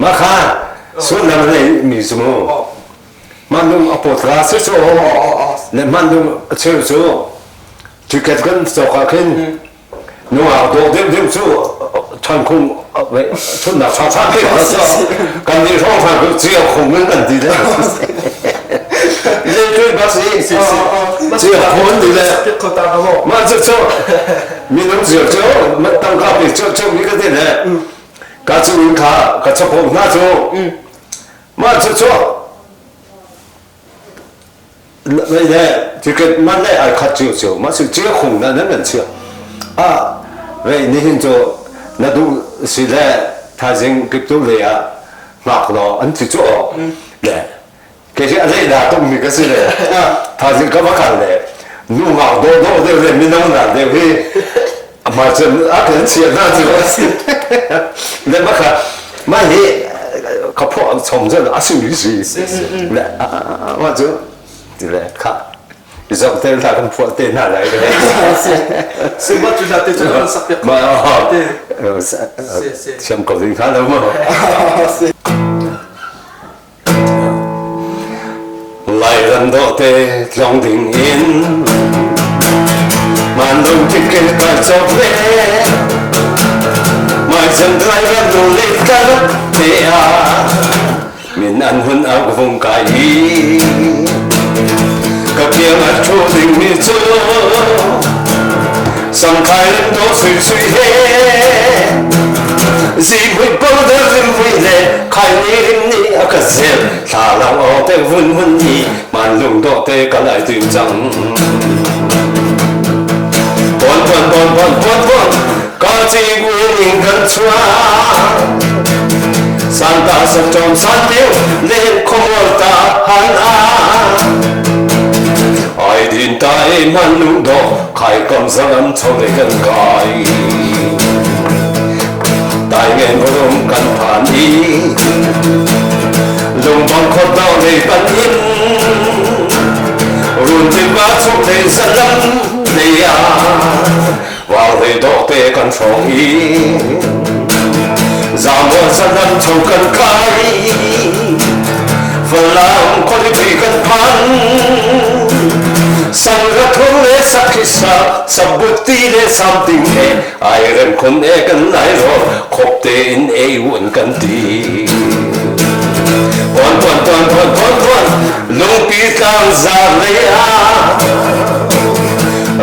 มาค่ะส่วนนั้นเลยมีสมอง มันลุงอปตราสิโซและมันลุงเชื่อโซที่เกิดขึ้นสกัดขึ้นนัวตัวเดิมโซท่านคงไปทุนหนักชาติที่เขาจะกันที่ท้องทางก็เสียคงเงินกันดีเลยเรื่องช่วยภาษีเสียคนดีเลยมาเจ้ามีน้ำเสียเจ้ามันตั้งข้าวไปเจ้ามีกันที่ไหนการจะวิ่งขาการจะพงหน้าเจ้ามาเจ้าไม่ได้ที่เกิดมันได้อาคัดเจ้ามาสุดเจ้าคงนั่นนั่นเชื่อเว้ยนี่เห็นเจ้านั่นดูสิแหละถ้าจริงกิบตัวเลยอ่ะมากหรออันที่เจ้าเนี่ยแค่อะไรด่าต้องมีก็สิเลยถ้าจริงก็มากันเลยนู่นมากโดเดี๋ยวมีน้องนั่นเดี๋ยวพี่มาจนอาจจะเสียหน้าที่ว่าเนี่ยมาค่ะมาเนี่ยเขาพูดชมจนอาชีพสิเนี่ยมาจนนี่แหละค่ะอีสองเต้นท่ากันพูดเต้นอะไรกันเนี่ยซึ่งว่าจุดเต้นจะสักเดียวมาเชื่อมกับสิ่งข้างแล้วมั้งไล่รันโดเตลองดิ่งอินมันลงที่เกิดการจบเลยไม่จำไรกันดูเล็กกันเดียมินอันหุ่นเอาคงกายก็เพียงอัดชูดิ่งมีเจอสังขารโดนสุยเฮสิไม่ปนเดินไม่เลยใครนี่ริมนี่อาก็เสียถ้าเราเอาแต่วุ่นนี่มันลงโดเตก็เลยตื่นจังปนก็จีกูยิงกันชัวสันตาสัจจอมสันเดียวเล่นขโมยตาหันอาไอ้ดินตายมันลุงโดใครกำสังเท่าไรกันกายตายเงินรวมกันผ่านนี้ลงบังคนเราในปันอินรุ่นที่มาสุดในสลัมเลียว่าเลยดอกเตะกันฟองอีจามว่าสลัมชงกันไกลฝรั่งคนที่กันพันสังกัดทุเรศกิสาสับบุตรีเลสัมติงเอไอเรื่องคนเอกันไหนรอขบเตอินเอวันกันดีปอนลุงปีกางซาเลีย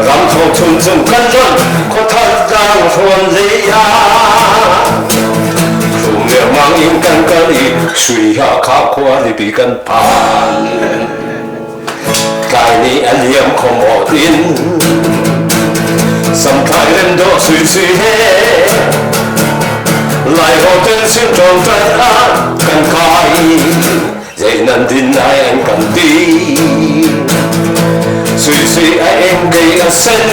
รำทองชุนจุ่มกันล้นขอทัดกางชวนเลียครูเมียมังอินกันกันอีสุยหาข้าขวาลิปีกันผ่านกายนี้อันเยี่ยมของอดินสำคัญเล่นโดสุยเฮไล่หอเต้นเสียงจงใจกันกายใจนั้นดินไอเอ็นกันดีสุยไอเอ็นเกยเส้น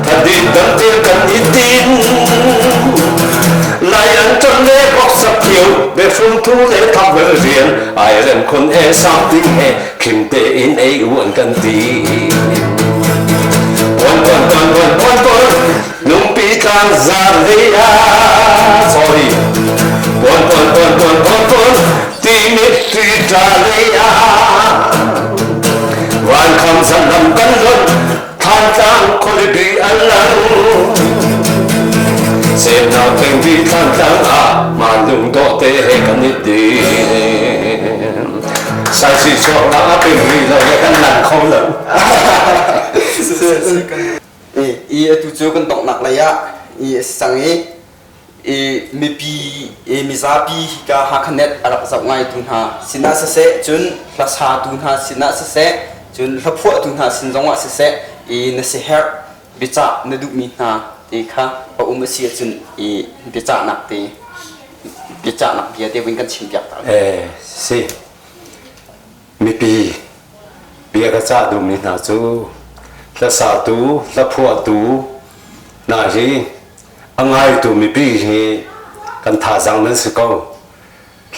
ถ้าดินดังเตียกันอีดินไล่อันจนเล่บอกสักเดียวเบ็ดฟุ้งทุเล่ทำเรียนไอเล่นคนเอสามดิ้งเอคิมเตอินเอวันกันดีลุงปีกางซาเลีย sorry ที่มิตรจาเลียวันคำสั่งนำกันล้นทานจางคนดีอันลังเสนาเป็นวิทานจางมาลุงโตเตให้กันนิดดีใส่สีโซลาเป็นวิเลยกันหลังเขาเลยอีตุจูกันตกหนักเลยอะอีสังอีมีปีมีซาปีก็ฮักเน็ตอะไรสักไงตุนหาสินาเสะจนพลัสหาตุนหาสินาเสะจนทับพวกตุนหาสินจงวะเสะอีนเสเฮร์บิจ่านดุมีนาอีค่ะพอเสียจนอีบิจ่านักตีบิจ่านักเบียดเดวินกันชิมเบียดสิมีปีเบียก็จ่าดุมีนาจูละสาตูละพวกตูน่าจีอังไงตูมีปีฮีกันท่าจังนั้นสิเขา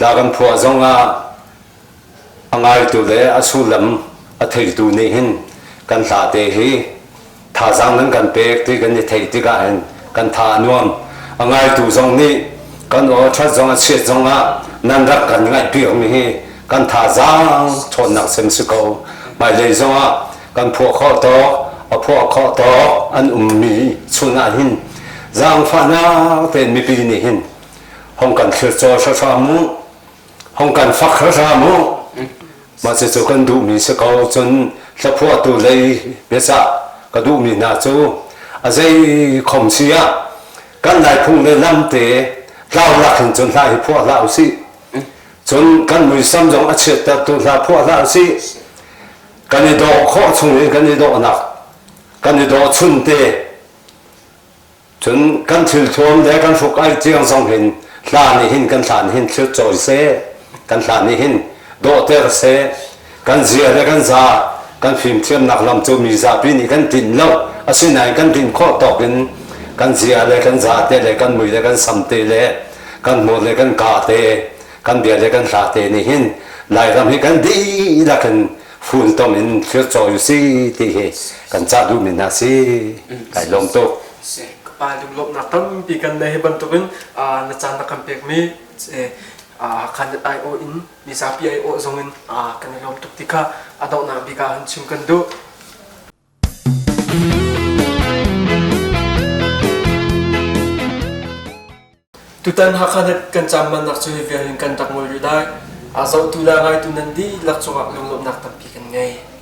ลากันพวกจงอังไงตูเลยอาสุลมอาทิตย์ตูนี่หินกันท่าเตฮีท่าจังนั้นกันเปกที่กันนี่เทติกันท่านวมอังไงตูจงนี่กันโอชัดจงเสียจงนั่นรักกันไงปีของนี่ก kan tha zang thon nak sem su ko mai le zonga kan phu kho to a phu kho to an mi chuna hin zang fa na ten mi pi ni hin hong kan thir cho sa mu hong kan phak ra mu mà sẽ cho con đủ mình sẽ có chân là phù tu lấy biết sao cái đủ mình là cho à dây không xí à cái này phùng lên năm tế lao lạc hình chân lại phù lao xí chân cái mùi xăm giống ở chết ta tu là phù lao xí cái này đó khó chung lên cái này đó nặng cái này đó chun tế chân cái thil thôn để cái phục ai chiang song hình là này hình cái là hình chưa trôi xe cái là này hình độ ter se kan zia le kan za kan phim thiam nak lam chu mi za pi ni kan tin lo asin nai kan tin kho to kan zia le kan za te le kan mui le kan sam te le kan mo le kan ka te kan bia le kan sa te ni hin lai ram hi kan di la kan phun to min thir cho yu si ti he kan cha du min na si kai lom to pa lung lop na tam pi kan nei ban to bin na chan na kam pek mi kan ai o in mi sa pi ai o zong in kan lom tuk tika adau na bi ka han chim kan do tutan hakanet kan chaman nak chui ve hin kan tak ngol ri dai azau tu la ngai tu nan di lak chunga lung lop nak tam pi kan ngai